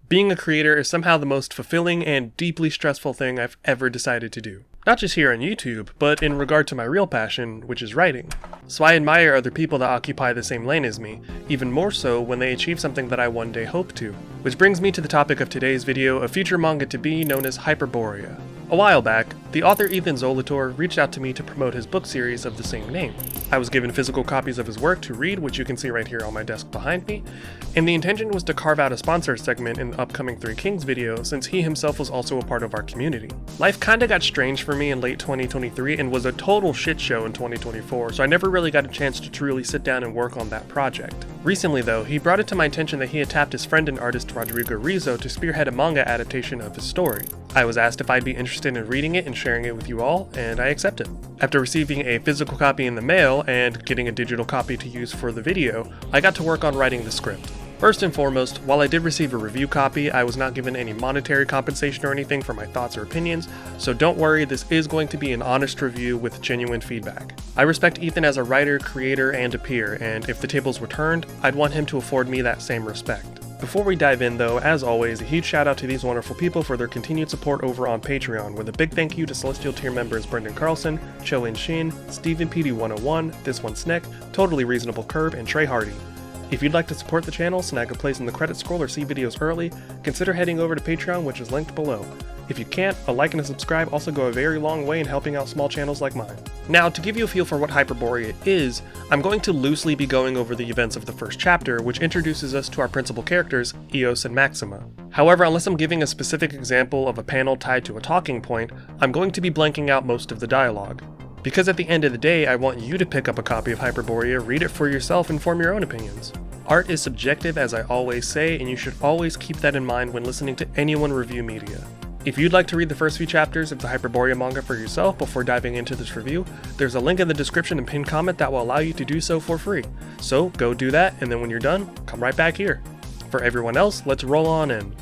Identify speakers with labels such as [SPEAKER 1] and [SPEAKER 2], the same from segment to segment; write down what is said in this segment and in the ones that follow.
[SPEAKER 1] Being a creator is somehow the most fulfilling and deeply stressful thing I've ever decided to do. Not just here on YouTube, but in regard to my real passion, which is writing. So I admire other people that occupy the same lane as me, even more so when they achieve something that I one day hope to. Which brings me to the topic of today's video, a future manga to be known as Hyperborea. A while back, the author Ethan Zolotor reached out to me to promote his book series of the same name. I was given physical copies of his work to read, which you can see right here on my desk behind me, and the intention was to carve out a sponsor segment in the upcoming Three Kings video since he himself was also a part of our community. Life kinda got strange for me in late 2023 and was a total shit show in 2024, so I never really got a chance to truly sit down and work on that project. Recently though, he brought it to my attention that he had tapped his friend and artist Rodrigo Rizo to spearhead a manga adaptation of his story. I was asked if I'd be interested in reading it and sharing it with you all, and I accepted. After receiving a physical copy in the mail and getting a digital copy to use for the video, I got to work on writing the script. First and foremost, while I did receive a review copy, I was not given any monetary compensation or anything for my thoughts or opinions, so don't worry, this is going to be an honest review with genuine feedback. I respect Ethan as a writer, creator, and a peer, and if the tables were turned, I'd want him to afford me that same respect. Before we dive in though, as always, a huge shout out to these wonderful people for their continued support over on Patreon, with a big thank you to Celestial tier members Brendan Carlson, Cho In Shin, Stephen PD101, This One Sneck, Totally Reasonable Curb, and Trey Hardy. If you'd like to support the channel, snag a place in the credit scroll or see videos early, consider heading over to Patreon, which is linked below. If you can't, a like and a subscribe also go a very long way in helping out small channels like mine. Now, to give you a feel for what Hyperborea is, I'm going to loosely be going over the events of the first chapter, which introduces us to our principal characters, Eos and Maxima. However, unless I'm giving a specific example of a panel tied to a talking point, I'm going to be blanking out most of the dialogue. Because at the end of the day, I want you to pick up a copy of Hyperborea, read it for yourself, and form your own opinions. Art is subjective, as I always say, and you should always keep that in mind when listening to anyone review media. If you'd like to read the first few chapters of the Hyperborea manga for yourself before diving into this review, there's a link in the description and pinned comment that will allow you to do so for free. So go do that, and then when you're done, come right back here. For everyone else, let's roll on in.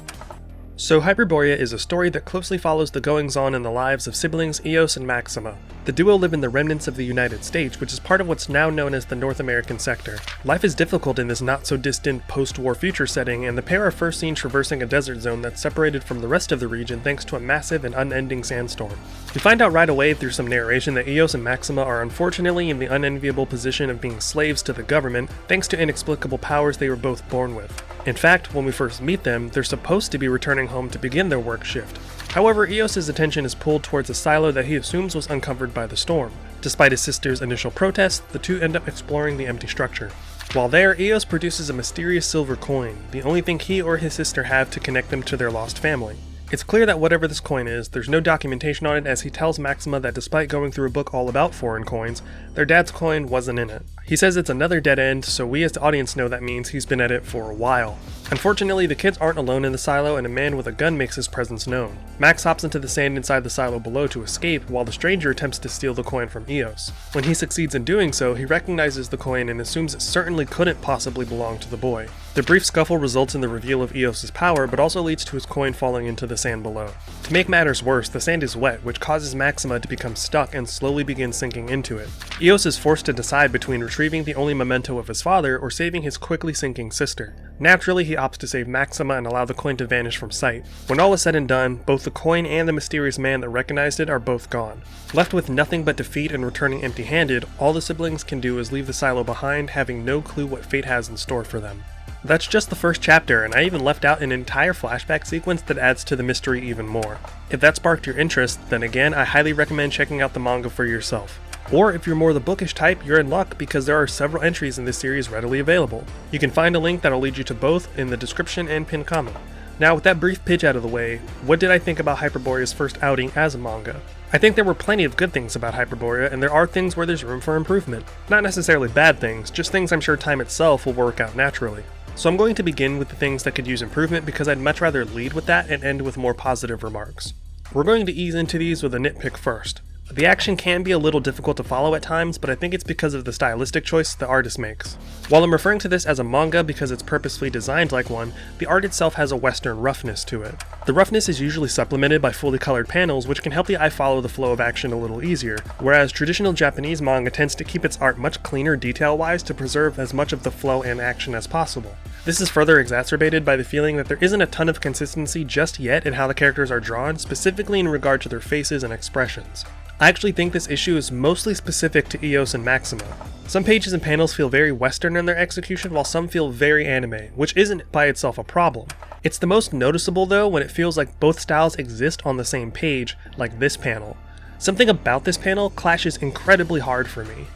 [SPEAKER 1] So Hyperborea is a story that closely follows the goings-on in the lives of siblings Eos and Maxima. The duo live in the remnants of the United States, which is part of what's now known as the North American sector. Life is difficult in this not-so-distant post-war future setting, and the pair are first seen traversing a desert zone that's separated from the rest of the region thanks to a massive and unending sandstorm. We find out right away through some narration that Eos and Maxima are unfortunately in the unenviable position of being slaves to the government thanks to inexplicable powers they were both born with. In fact, when we first meet them, they're supposed to be returning home to begin their work shift. However, Eos' attention is pulled towards a silo that he assumes was uncovered by the storm. Despite his sister's initial protest, the two end up exploring the empty structure. While there, Eos produces a mysterious silver coin, the only thing he or his sister have to connect them to their lost family. It's clear that whatever this coin is, there's no documentation on it, as he tells Maxima that despite going through a book all about foreign coins, their dad's coin wasn't in it. He says it's another dead end, so we as the audience know that means he's been at it for a while. Unfortunately, the kids aren't alone in the silo, and a man with a gun makes his presence known. Max hops into the sand inside the silo below to escape, while the stranger attempts to steal the coin from Eos. When he succeeds in doing so, he recognizes the coin and assumes it certainly couldn't possibly belong to the boy. The brief scuffle results in the reveal of Eos' power, but also leads to his coin falling into the sand below. To make matters worse, the sand is wet, which causes Maxima to become stuck and slowly begin sinking into it. Eos is forced to decide between retrieving the only memento of his father or saving his quickly sinking sister. Naturally, he opts to save Maxima and allow the coin to vanish from sight. When all is said and done, both the coin and the mysterious man that recognized it are both gone. Left with nothing but defeat and returning empty-handed, all the siblings can do is leave the silo behind, having no clue what fate has in store for them. That's just the first chapter, and I even left out an entire flashback sequence that adds to the mystery even more. If that sparked your interest, then again, I highly recommend checking out the manga for yourself. Or if you're more the bookish type, you're in luck because there are several entries in this series readily available. You can find a link that'll lead you to both in the description and pinned comment. Now with that brief pitch out of the way, what did I think about Hyperborea's first outing as a manga? I think there were plenty of good things about Hyperborea, and there are things where there's room for improvement. Not necessarily bad things, just things I'm sure time itself will work out naturally. So I'm going to begin with the things that could use improvement because I'd much rather lead with that and end with more positive remarks. We're going to ease into these with a nitpick first. The action can be a little difficult to follow at times, but I think it's because of the stylistic choice the artist makes. While I'm referring to this as a manga because it's purposefully designed like one, the art itself has a western roughness to it. The roughness is usually supplemented by fully colored panels, which can help the eye follow the flow of action a little easier, whereas traditional Japanese manga tends to keep its art much cleaner detail-wise to preserve as much of the flow and action as possible. This is further exacerbated by the feeling that there isn't a ton of consistency just yet in how the characters are drawn, specifically in regard to their faces and expressions. I actually think this issue is mostly specific to Eos and Maxima. Some pages and panels feel very Western in their execution, while some feel very anime, which isn't by itself a problem. It's the most noticeable though when it feels like both styles exist on the same page, like this panel. Something about this panel clashes incredibly hard for me.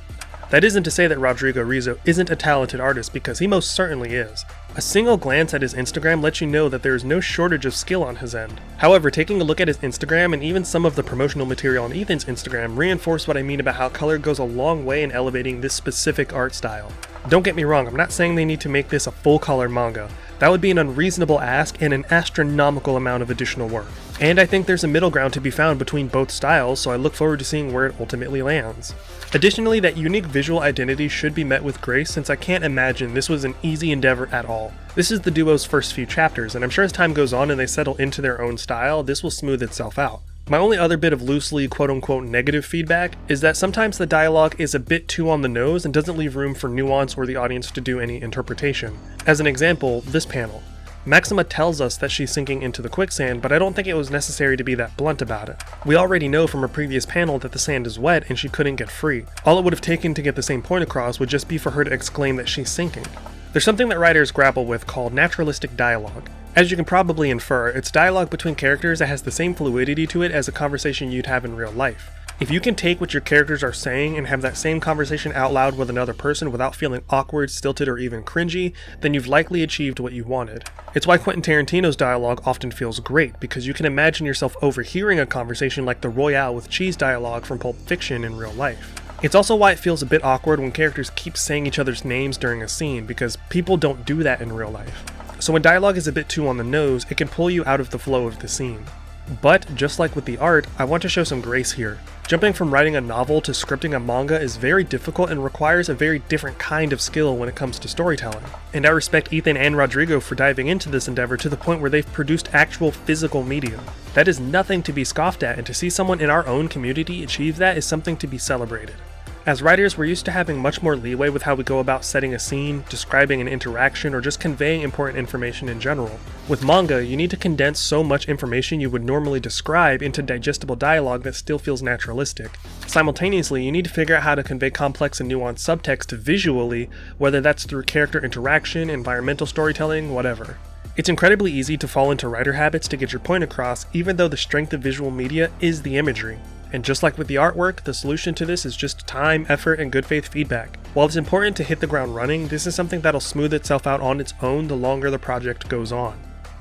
[SPEAKER 1] That isn't to say that Rodrigo Rizo isn't a talented artist, because he most certainly is. A single glance at his Instagram lets you know that there is no shortage of skill on his end. However, taking a look at his Instagram and even some of the promotional material on Ethan's Instagram reinforce what I mean about how color goes a long way in elevating this specific art style. Don't get me wrong, I'm not saying they need to make this a full color manga. That would be an unreasonable ask and an astronomical amount of additional work. And I think there's a middle ground to be found between both styles, so I look forward to seeing where it ultimately lands. Additionally, that unique visual identity should be met with grace, since I can't imagine this was an easy endeavor at all. This is the duo's first few chapters, and I'm sure as time goes on and they settle into their own style, this will smooth itself out. My only other bit of loosely quote-unquote negative feedback is that sometimes the dialogue is a bit too on the nose and doesn't leave room for nuance or the audience to do any interpretation. As an example, this panel. Maxima tells us that she's sinking into the quicksand, but I don't think it was necessary to be that blunt about it. We already know from a previous panel that the sand is wet and she couldn't get free. All it would have taken to get the same point across would just be for her to exclaim that she's sinking. There's something that writers grapple with called naturalistic dialogue. As you can probably infer, it's dialogue between characters that has the same fluidity to it as a conversation you'd have in real life. If you can take what your characters are saying and have that same conversation out loud with another person without feeling awkward, stilted, or even cringy, then you've likely achieved what you wanted. It's why Quentin Tarantino's dialogue often feels great, because you can imagine yourself overhearing a conversation like the Royale with Cheese dialogue from Pulp Fiction in real life. It's also why it feels a bit awkward when characters keep saying each other's names during a scene, because people don't do that in real life. So when dialogue is a bit too on the nose, it can pull you out of the flow of the scene. But, just like with the art, I want to show some grace here. Jumping from writing a novel to scripting a manga is very difficult and requires a very different kind of skill when it comes to storytelling. And I respect Ethan and Rodrigo for diving into this endeavor to the point where they've produced actual physical media. That is nothing to be scoffed at, and to see someone in our own community achieve that is something to be celebrated. As writers, we're used to having much more leeway with how we go about setting a scene, describing an interaction, or just conveying important information in general. With manga, you need to condense so much information you would normally describe into digestible dialogue that still feels naturalistic. Simultaneously, you need to figure out how to convey complex and nuanced subtext visually, whether that's through character interaction, environmental storytelling, whatever. It's incredibly easy to fall into writer habits to get your point across, even though the strength of visual media is the imagery. And just like with the artwork, the solution to this is just time, effort, and good faith feedback. While it's important to hit the ground running, this is something that'll smooth itself out on its own the longer the project goes on.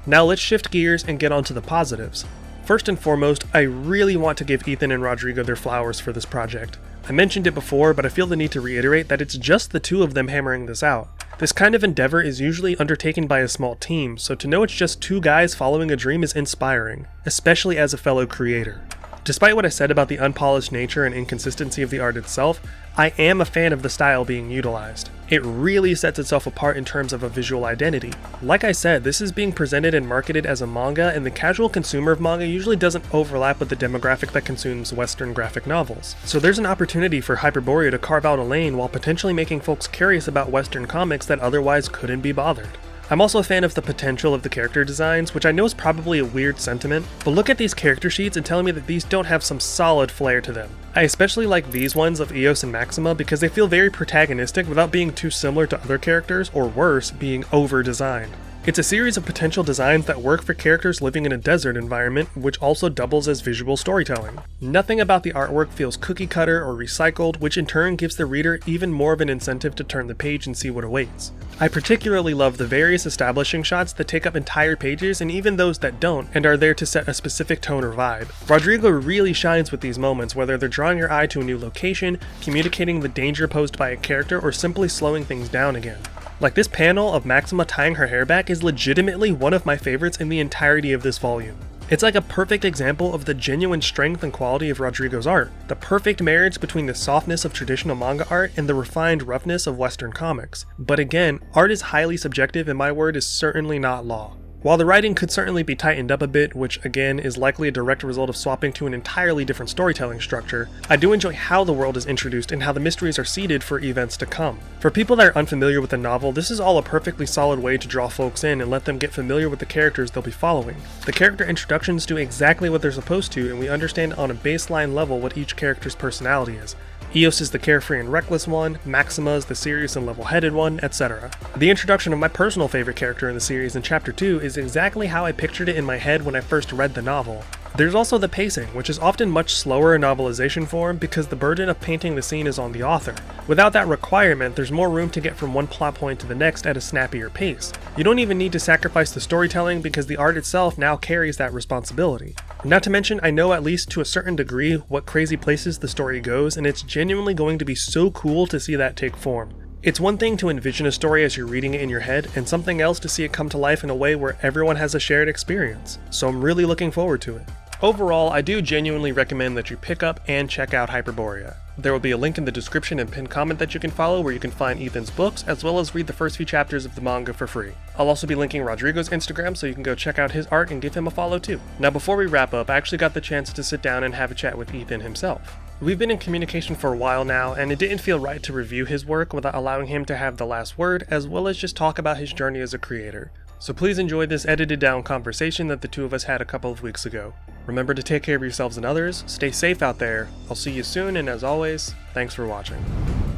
[SPEAKER 1] Now let's shift gears and get onto the positives. First and foremost, I really want to give Ethan and Rodrigo their flowers for this project. I mentioned it before, but I feel the need to reiterate that it's just the two of them hammering this out. This kind of endeavor is usually undertaken by a small team, so to know it's just two guys following a dream is inspiring, especially as a fellow creator. Despite what I said about the unpolished nature and inconsistency of the art itself, I am a fan of the style being utilized. It really sets itself apart in terms of a visual identity. Like I said, this is being presented and marketed as a manga, and the casual consumer of manga usually doesn't overlap with the demographic that consumes Western graphic novels. So there's an opportunity for Hyperborea to carve out a lane while potentially making folks curious about Western comics that otherwise couldn't be bothered. I'm also a fan of the potential of the character designs, which I know is probably a weird sentiment, but look at these character sheets and tell me that these don't have some solid flair to them. I especially like these ones of Eos and Maxima because they feel very protagonistic without being too similar to other characters, or worse, being over-designed. It's a series of potential designs that work for characters living in a desert environment, which also doubles as visual storytelling. Nothing about the artwork feels cookie cutter or recycled, which in turn gives the reader even more of an incentive to turn the page and see what awaits. I particularly love the various establishing shots that take up entire pages, and even those that don't, and are there to set a specific tone or vibe. Rodrigo really shines with these moments, whether they're drawing your eye to a new location, communicating the danger posed by a character, or simply slowing things down again. Like this panel of Maxima tying her hair back is legitimately one of my favorites in the entirety of this volume. It's like a perfect example of the genuine strength and quality of Rodrigo's art, the perfect marriage between the softness of traditional manga art and the refined roughness of Western comics. But again, art is highly subjective and my word is certainly not law. While the writing could certainly be tightened up a bit, which again is likely a direct result of swapping to an entirely different storytelling structure, I do enjoy how the world is introduced and how the mysteries are seeded for events to come. For people that are unfamiliar with the novel, this is all a perfectly solid way to draw folks in and let them get familiar with the characters they'll be following. The character introductions do exactly what they're supposed to, and we understand on a baseline level what each character's personality is. Eos is the carefree and reckless one, Maxima is the serious and level-headed one, etc. The introduction of my personal favorite character in the series in Chapter 2 is exactly how I pictured it in my head when I first read the novel. There's also the pacing, which is often much slower in novelization form because the burden of painting the scene is on the author. Without that requirement, there's more room to get from one plot point to the next at a snappier pace. You don't even need to sacrifice the storytelling because the art itself now carries that responsibility. Not to mention, I know at least to a certain degree what crazy places the story goes, and it's genuinely going to be so cool to see that take form. It's one thing to envision a story as you're reading it in your head, and something else to see it come to life in a way where everyone has a shared experience, so I'm really looking forward to it. Overall, I do genuinely recommend that you pick up and check out Hyperborea. There will be a link in the description and pinned comment that you can follow where you can find Ethan's books, as well as read the first few chapters of the manga for free. I'll also be linking Rodrigo's Instagram so you can go check out his art and give him a follow too. Now before we wrap up, I actually got the chance to sit down and have a chat with Ethan himself. We've been in communication for a while now, and it didn't feel right to review his work without allowing him to have the last word, as well as just talk about his journey as a creator. So please enjoy this edited down conversation that the two of us had a couple of weeks ago. Remember to take care of yourselves and others, stay safe out there, I'll see you soon, and as always, thanks for watching.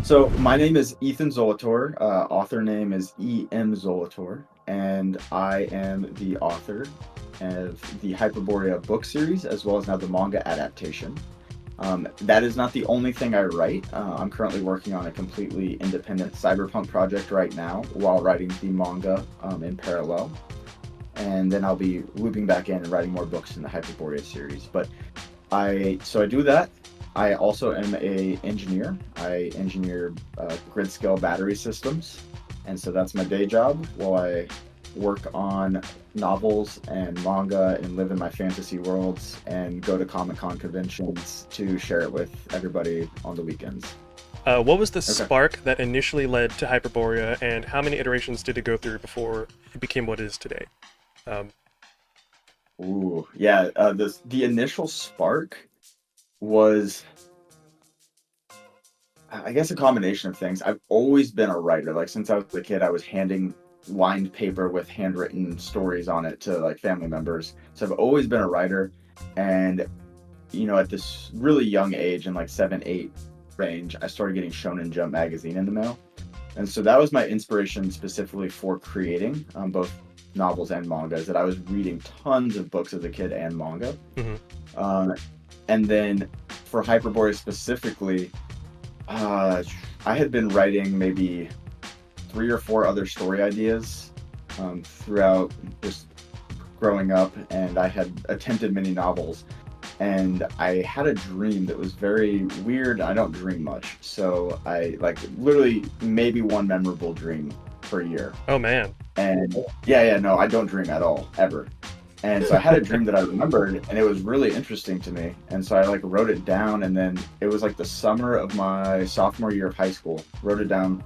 [SPEAKER 2] So my name is Ethan Zolotor, author name is E.M. Zolotor, and I am the author of the Hyperborea book series, as well as now the manga adaptation. That is not the only thing I write. I'm currently working on a completely independent cyberpunk project right now while writing the manga in parallel. And then I'll be looping back in and writing more books in the Hyperborea series. But I do that. I also am an engineer. I engineer grid scale battery systems. And so that's my day job while I work on novels and manga and live in my fantasy worlds and go to Comic-Con conventions to share it with everybody on the weekends.
[SPEAKER 1] What was the spark that initially led to Hyperborea, and how many iterations did it go through before it became what it is today?
[SPEAKER 2] The initial spark was, I guess, a combination of things. I've always been a writer. Like, since I was a kid, I was handing lined paper with handwritten stories on it to like family members. So I've always been a writer, and at this really young age, in like 7-8 range, I started getting Shonen Jump magazine in the mail, and so that was my inspiration specifically for creating both novels and mangas. That I was reading tons of books as a kid and manga. And then for Hyperborea specifically, I had been writing maybe 3 or 4 other story ideas throughout just growing up, and I had attempted many novels, and I had a dream that was very weird. I don't dream much, so I literally maybe one memorable dream per year.
[SPEAKER 1] Oh man.
[SPEAKER 2] And no, I don't dream at all, ever. And so I had a dream that I remembered, and it was really interesting to me. And so I wrote it down, and then it was the summer of my sophomore year of high school. Wrote it down,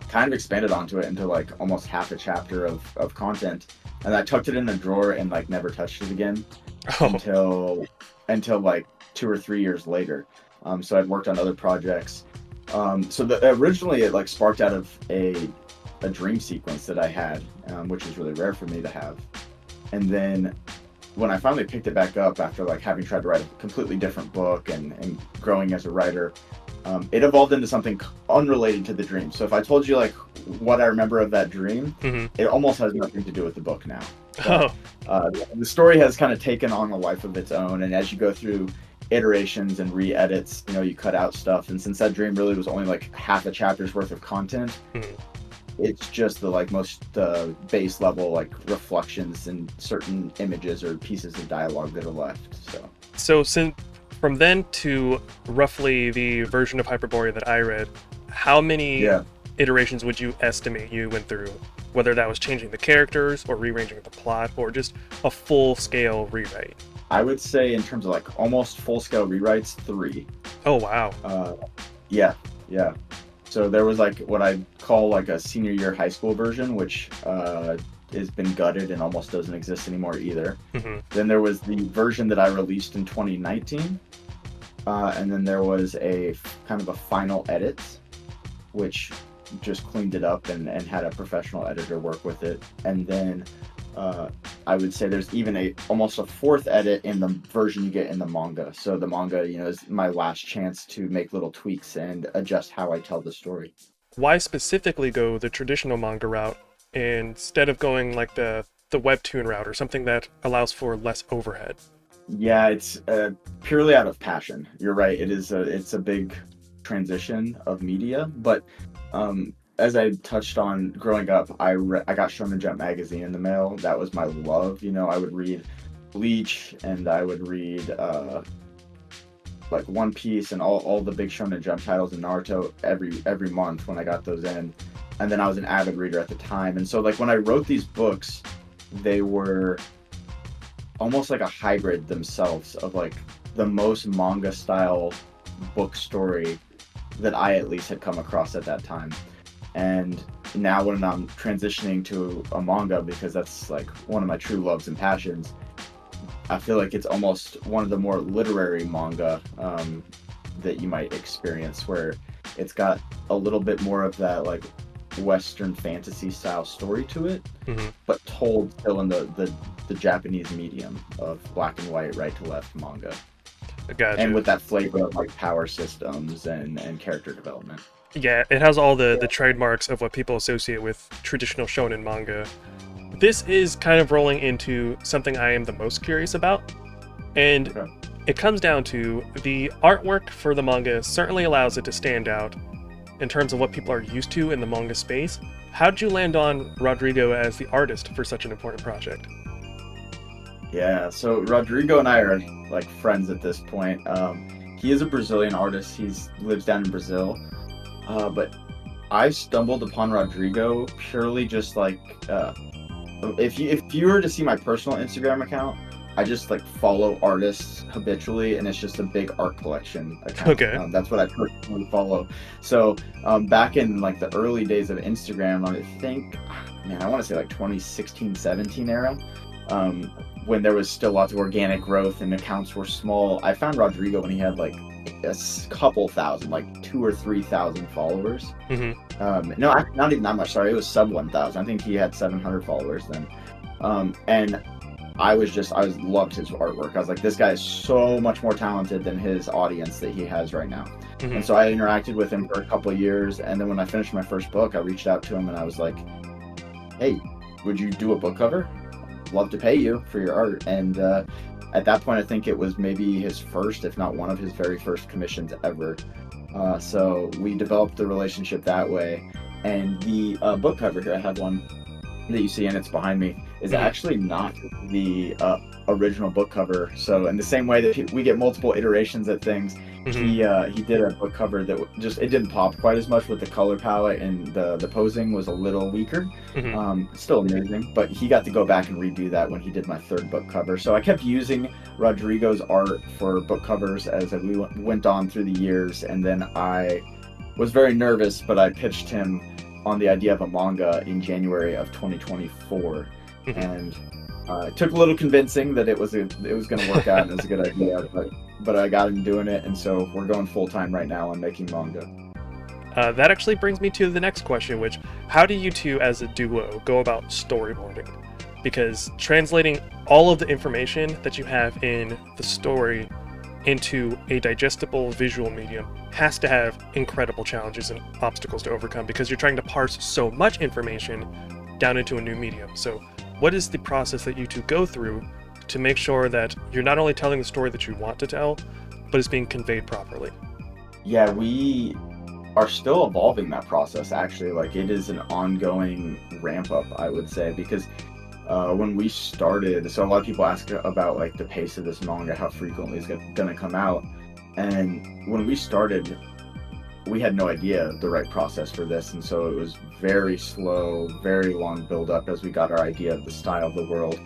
[SPEAKER 2] kind of expanded onto it into almost half a chapter of content. And I tucked it in a drawer and never touched it again until 2 or 3 years later. So I'd worked on other projects. Originally it sparked out of a dream sequence that I had, which is really rare for me to have. And then when I finally picked it back up after having tried to write a completely different book and growing as a writer, it evolved into something unrelated to the dream. So if I told you what I remember of that dream, it almost has nothing to do with the book now. But, the story has kind of taken on a life of its own, and as you go through iterations and re-edits, you cut out stuff. And since that dream really was only half a chapter's worth of content, it's just the most base level reflections and certain images or pieces of dialogue that are left.
[SPEAKER 1] So since from then to roughly the version of Hyperborea that I read, how many iterations would you estimate you went through? Whether that was changing the characters or rearranging the plot or just a full-scale rewrite?
[SPEAKER 2] I would say in terms of almost full-scale rewrites, 3.
[SPEAKER 1] Oh, wow.
[SPEAKER 2] Yeah. So there was what I call a senior year high school version, which has been gutted and almost doesn't exist anymore either.
[SPEAKER 1] Hmm.
[SPEAKER 2] Then there was the version that I released in 2019, and then there was a kind of a final edit, which just cleaned it up and had a professional editor work with it. And then I would say there's even almost a fourth edit in the version you get in the manga. So the manga, is my last chance to make little tweaks and adjust how I tell the story.
[SPEAKER 1] Why specifically go the traditional manga route instead of going like the webtoon route or something that allows for less overhead?
[SPEAKER 2] Yeah, it's purely out of passion. You're right. It's a big transition of media, but as I touched on growing up, I got Shonen Jump magazine in the mail. That was my love. I would read Bleach, and I would read like One Piece and all the big Shonen Jump titles, and Naruto every month when I got those in. And then I was an avid reader at the time. And so like when I wrote these books, they were almost like a hybrid themselves of like the most manga style book story that I at least had come across at that time. And now when I'm transitioning to a manga, because that's like one of my true loves and passions, I feel like it's almost one of the more literary manga that you might experience, where it's got a little bit more of that like Western fantasy style story to it, but told still in the Japanese medium of black and white, right to left manga.
[SPEAKER 1] Gotcha.
[SPEAKER 2] And with that flavor of like power systems and character development.
[SPEAKER 1] Yeah, it has all the trademarks of what people associate with traditional shonen manga. This is kind of rolling into something I am the most curious about, and it comes down to the artwork for the manga certainly allows it to stand out in terms of what people are used to in the manga space. How did you land on Rodrigo as the artist for such an important project?
[SPEAKER 2] Yeah, so Rodrigo and I are like friends at this point. He is a Brazilian artist. He lives down in Brazil. But I stumbled upon Rodrigo purely just like if you were to see my personal Instagram account, I just like follow artists habitually, and it's just a big art collection account.
[SPEAKER 1] Okay.
[SPEAKER 2] That's what I personally follow. So back in like the early days of Instagram, I think, I want to say like 2016, 17 era, when there was still lots of organic growth and accounts were small, I found Rodrigo when he had like a couple thousand, like 2,000 or 3,000 followers. No, not even that much. Sorry, it was sub 1,000. I think he had 700 followers then. And I loved his artwork. I was like, this guy is so much more talented than his audience that he has right now. And so I interacted with him for a couple of years. And then when I finished my first book, I reached out to him and I was like, hey, would you do a book cover? Love to pay you for your art. And at that point, I think it was maybe his first, if not one of his very first commissions ever. So we developed the relationship that way. And the book cover here, I have one that you see, and it's behind me, is actually not the original book cover. So in the same way that we get multiple iterations at things, he did a book cover that it didn't pop quite as much with the color palette, and the posing was a little weaker. Still amazing, but he got to go back and redo that when he did my third book cover. So I kept using Rodrigo's art for book covers as we went on through the years, and then I was very nervous, but I pitched him on the idea of a manga in January of 2024, and it took a little convincing that it was going to work out and it was a good idea, but I got him doing it, and so we're going full time right now on making manga.
[SPEAKER 1] That actually brings me to the next question, which, how do you two as a duo go about storyboarding? Because translating all of the information that you have in the story into a digestible visual medium has to have incredible challenges and obstacles to overcome, because you're trying to parse so much information down into a new medium. So what is the process that you two go through to make sure that you're not only telling the story that you want to tell, but it's being conveyed properly? Yeah,
[SPEAKER 2] we are still evolving that process, actually. Like, it is an ongoing ramp up, I would say, because when we started, so a lot of people ask about like the pace of this manga, how frequently it's going to come out. And when we started, we had no idea the right process for this. And so it was very slow, very long build up as we got our idea of the style of the world.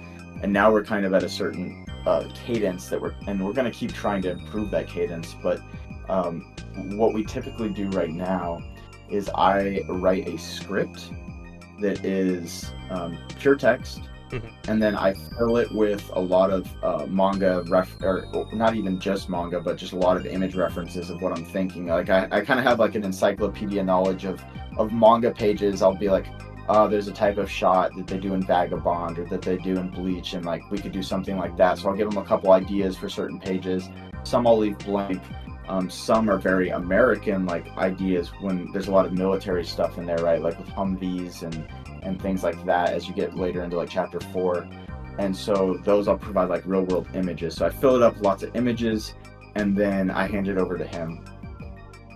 [SPEAKER 2] And now we're kind of at a certain cadence that we're going to keep trying to improve that cadence. But what we typically do right now is I write a script that is pure text,
[SPEAKER 1] Mhm.
[SPEAKER 2] and then I fill it with a lot of manga or not even just manga, but just a lot of image references of what I'm thinking. Like I kind of have like an encyclopedia knowledge of manga pages. I'll be like, there's a type of shot that they do in Vagabond or that they do in Bleach, and like we could do something like that. So I'll give them a couple ideas for certain pages. Some I'll leave blank. Some are very American like ideas when there's a lot of military stuff in there, right? Like with Humvees and things like that as you get later into like chapter 4. And so those I'll provide like real world images. So I fill it up with lots of images and then I hand it over to him.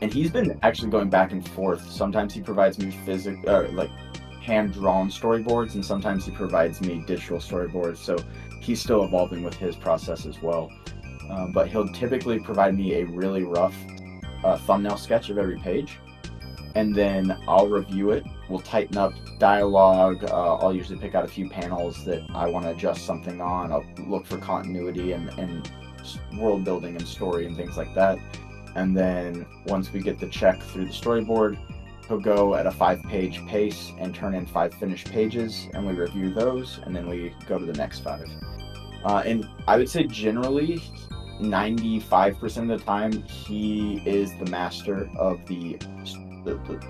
[SPEAKER 2] And he's been actually going back and forth. Sometimes he provides me like hand-drawn storyboards, and sometimes he provides me digital storyboards. So he's still evolving with his process as well. But he'll typically provide me a really rough thumbnail sketch of every page, and then I'll review it. We'll tighten up dialogue. I'll usually pick out a few panels that I want to adjust something on. I'll look for continuity and world building and story and things like that. And then once we get the check through the storyboard, he'll go at a 5-page pace and turn in 5 finished pages, and we review those, and then we go to the next 5. And I would say generally 95% of the time he is the master of the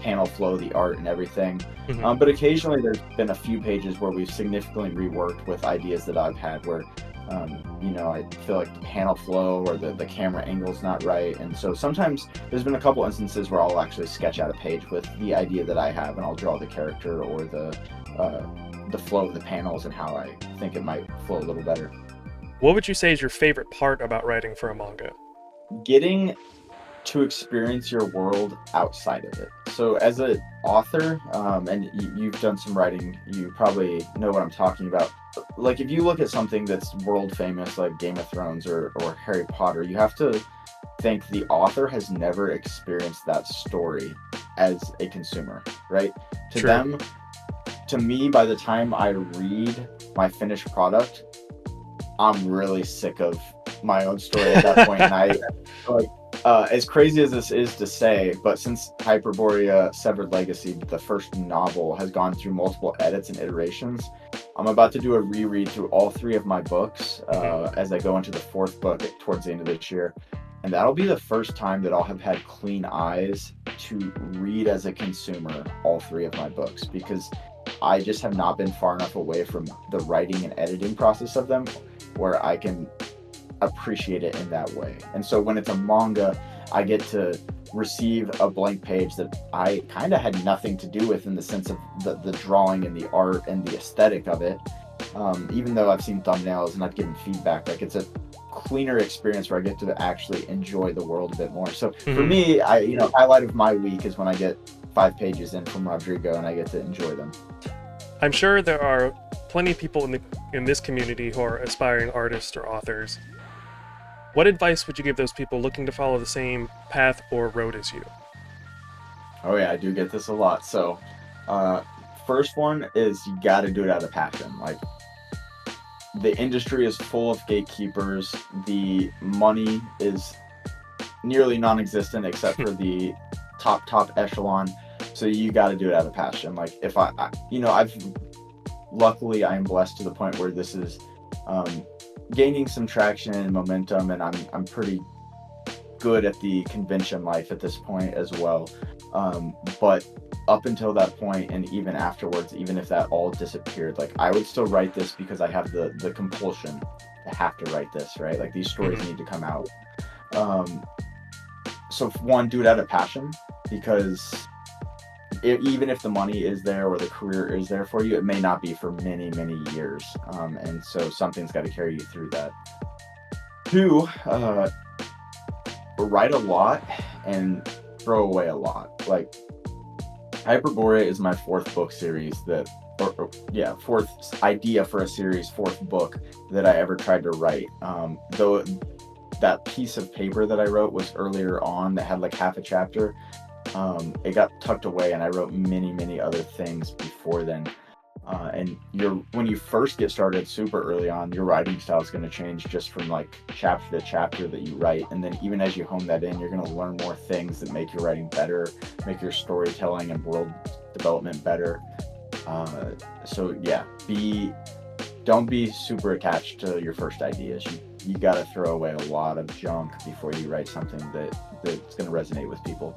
[SPEAKER 2] panel flow, the art, and everything.
[SPEAKER 1] Mhm.
[SPEAKER 2] But occasionally there's been a few pages where we've significantly reworked with ideas that I've had where I feel like the panel flow or the camera angle's not right. And so sometimes there's been a couple instances where I'll actually sketch out a page with the idea that I have, and I'll draw the character or the flow of the panels and how I think it might flow a little better.
[SPEAKER 1] What would you say is your favorite part about writing for a manga?
[SPEAKER 2] Getting to experience your world outside of it. So as an author, and you've done some writing, you probably know what I'm talking about. Like if you look at something that's world famous like Game of Thrones or Harry Potter, you have to think the author has never experienced that story as a consumer, right? To
[SPEAKER 1] True.
[SPEAKER 2] them, to me, by the time I read my finished product, I'm really sick of my own story at that point. And I like, as crazy as this is to say, but since Hyperborea Severed Legacy, the first novel, has gone through multiple edits and iterations, I'm about to do a reread through all 3 of my books as I go into the 4th book towards the end of this year. And that'll be the first time that I'll have had clean eyes to read as a consumer all 3 of my books, because I just have not been far enough away from the writing and editing process of them where I can appreciate it in that way. And so when it's a manga, I get to receive a blank page that I kind of had nothing to do with in the sense of the drawing and the art and the aesthetic of it. Even though I've seen thumbnails and I've given feedback, like it's a cleaner experience where I get to actually enjoy the world a bit more. So for me, highlight of my week is when I get 5 pages in from Rodrigo and I get to enjoy them.
[SPEAKER 1] I'm sure there are plenty of people in this community who are aspiring artists or authors. What advice would you give those people looking to follow the same path or road as you?
[SPEAKER 2] Oh yeah, I do get this a lot. So first one is you got to do it out of passion. Like the industry is full of gatekeepers. The money is nearly non-existent except for the top echelon. So you got to do it out of passion. Like if luckily I am blessed to the point where this is gaining some traction and momentum, and I'm pretty good at the convention life at this point as well. But up until that point, and even afterwards, even if that all disappeared, like I would still write this because I have the compulsion to have to write this, right? Like these stories need to come out. So one, do it out of passion, because even if the money is there or the career is there for you, it may not be for many, many years. And so something's got to carry you through that. 2, write a lot and throw away a lot. Like Hyperborea is my 4th book series 4th idea for a series, 4th book that I ever tried to write. Though that piece of paper that I wrote was earlier on that had like half a chapter. It got tucked away, and I wrote many, many other things before then. And when you first get started super early on, your writing style is going to change just from like chapter to chapter that you write. And then even as you hone that in, you're going to learn more things that make your writing better, make your storytelling and world development better. So yeah, don't be super attached to your first ideas. You got to throw away a lot of junk before you write something that's going to resonate with people.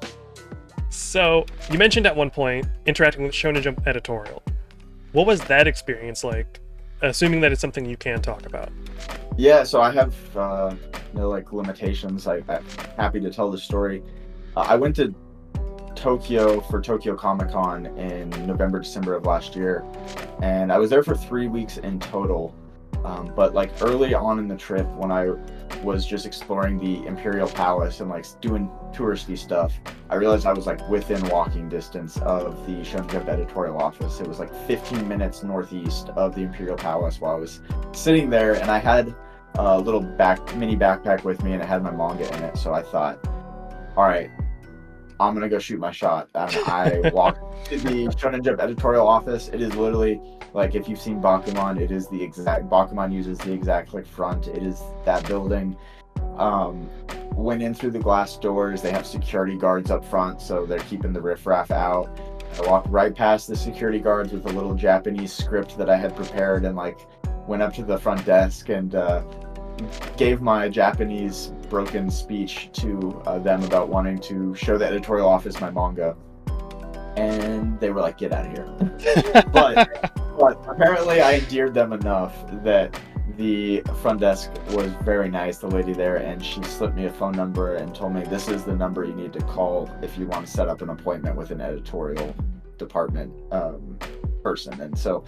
[SPEAKER 1] So you mentioned at one point interacting with Shonen Jump editorial. What was that experience like? Assuming that it's something you can talk about.
[SPEAKER 2] Yeah, so I have no like limitations. I'm happy to tell the story. I went to Tokyo for Tokyo Comic-Con in November, December of last year, and I was there for 3 weeks in total. But like early on in the trip, when I was just exploring the Imperial Palace and like doing touristy stuff, I realized I was like within walking distance of the Shonen Jump editorial office. It was like 15 minutes northeast of the Imperial Palace while I was sitting there, and I had a little mini backpack with me, and it had my manga in it. So I thought, all right, I'm gonna go shoot my shot. And I walked to the Shonen Jump editorial office. It is literally like, if you've seen Bakuman, it is the exact, Bakuman uses the exact like front. It is that building. Went in through the glass doors. They have security guards up front, so they're keeping the riffraff out. I walked right past the security guards with a little Japanese script that I had prepared, and like went up to the front desk and gave my Japanese broken speech to them about wanting to show the editorial office my manga. And they were like, get out of here. but apparently I endeared them enough that the front desk was very nice, the lady there, and she slipped me a phone number and told me, this is the number you need to call if you want to set up an appointment with an editorial department person. And so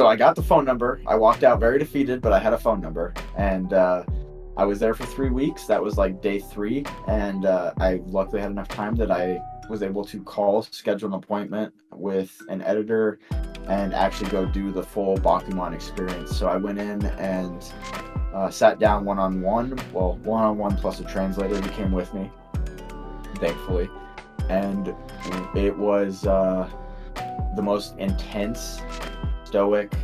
[SPEAKER 2] I got the phone number. I walked out very defeated, but I had a phone number, and I was there for 3 weeks. That was like day 3, and I luckily had enough time that I was able to schedule an appointment with an editor and actually go do the full Bakuman experience. So I went in and sat down one-on-one plus a translator who came with me, thankfully. And it was the most intense, stoic,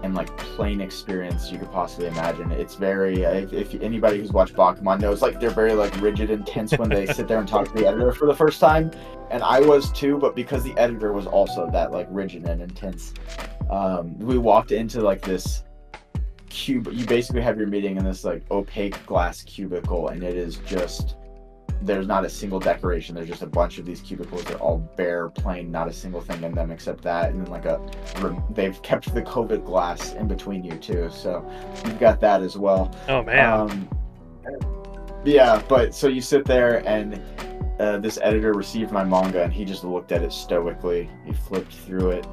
[SPEAKER 2] and like plain experience you could possibly imagine. It's very, if anybody who's watched Bakuman knows, like they're very like rigid and tense when they sit there and talk to the editor for the first time. And I was too, but because the editor was also that like rigid and intense, we walked into like this cube. You basically have your meeting in this like opaque glass cubicle, and it is just, there's not a single decoration. There's just a bunch of these cubicles. They're all bare, plain, not a single thing in them except that. And then like they've kept the COVID glass in between you too. So you've got that as well.
[SPEAKER 1] Oh man.
[SPEAKER 2] Yeah, but so you sit there, and this editor received my manga, and he just looked at it stoically. He flipped through it,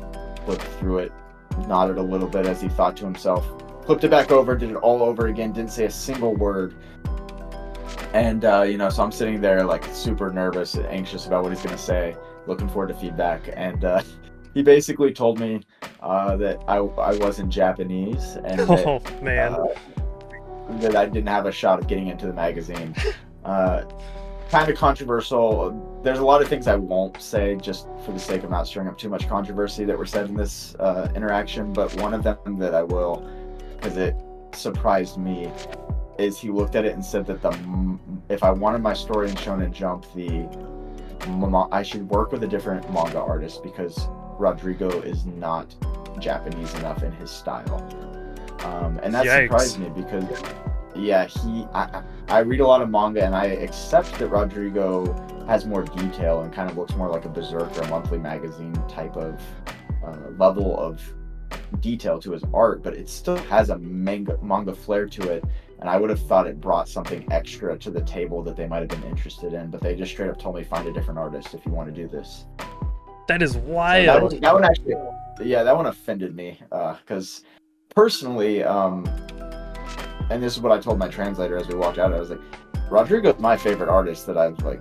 [SPEAKER 2] nodded a little bit as he thought to himself, flipped it back over, did it all over again, didn't say a single word. And, so I'm sitting there like super nervous and anxious about what he's going to say, looking forward to feedback. And he basically told me that I wasn't Japanese, and that I didn't have a shot of getting into the magazine. Kind of controversial. There's a lot of things I won't say just for the sake of not stirring up too much controversy that were said in this interaction. But one of them that I will, because it surprised me, is he looked at it and said that if I wanted my story in Shonen Jump, I should work with a different manga artist because Rodrigo is not Japanese enough in his style. And that surprised me because, yeah, I read a lot of manga, and I accept that Rodrigo has more detail and kind of looks more like a Berserk or a monthly magazine type of level of detail to his art, but it still has a manga flair to it. And I would have thought it brought something extra to the table that they might have been interested in, but they just straight up told me, find a different artist if you want to do this.
[SPEAKER 1] That is wild.
[SPEAKER 2] So that one actually, yeah, that one offended me, because personally, and this is what I told my translator as we walked out, I was like, Rodrigo's my favorite artist that I've like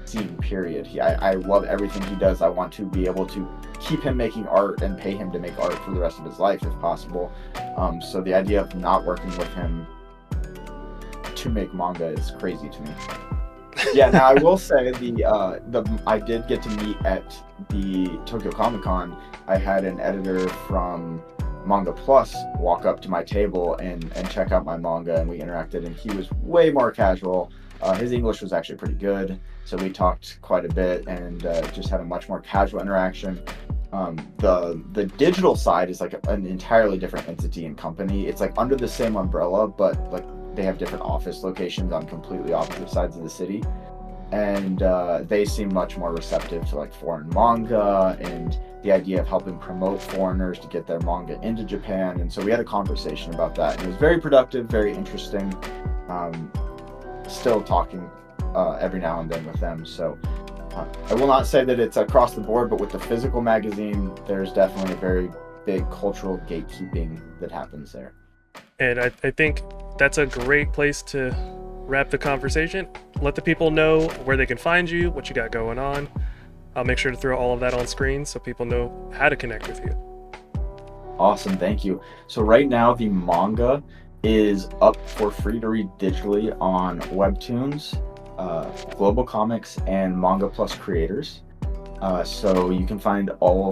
[SPEAKER 2] seen, period. I love everything he does. I want to be able to keep him making art and pay him to make art for the rest of his life if possible. So the idea of not working with him to make manga is crazy to me. Yeah, now I will say I did get to meet at the Tokyo Comic-Con. I had an editor from Manga Plus walk up to my table and check out my manga, and we interacted, and he was way more casual. His English was actually pretty good, so we talked quite a bit and just had a much more casual interaction. The digital side is like an entirely different entity and company. It's like under the same umbrella, but like they have different office locations on completely opposite sides of the city. And they seem much more receptive to like foreign manga and the idea of helping promote foreigners to get their manga into Japan. And so we had a conversation about that, and it was very productive, very interesting. Still talking every now and then with them. So I will not say that it's across the board, but with the physical magazine, there's definitely a very big cultural gatekeeping that happens there.
[SPEAKER 1] And I think that's a great place to wrap the conversation. Let the people know where they can find you, what you got going on. I'll make sure to throw all of that on screen so people know how to connect with you.
[SPEAKER 2] Awesome, thank you. So right now the manga is up for free to read digitally on Webtoons, Global Comics, and Manga Plus Creators. So you can find all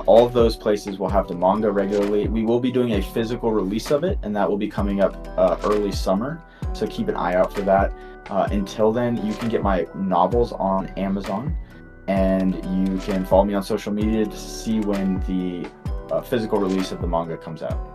[SPEAKER 2] of those places will have the manga regularly. We will be doing a physical release of it, and that will be coming up early summer. So keep an eye out for that. Until then, you can get my novels on Amazon, and you can follow me on social media to see when the physical release of the manga comes out.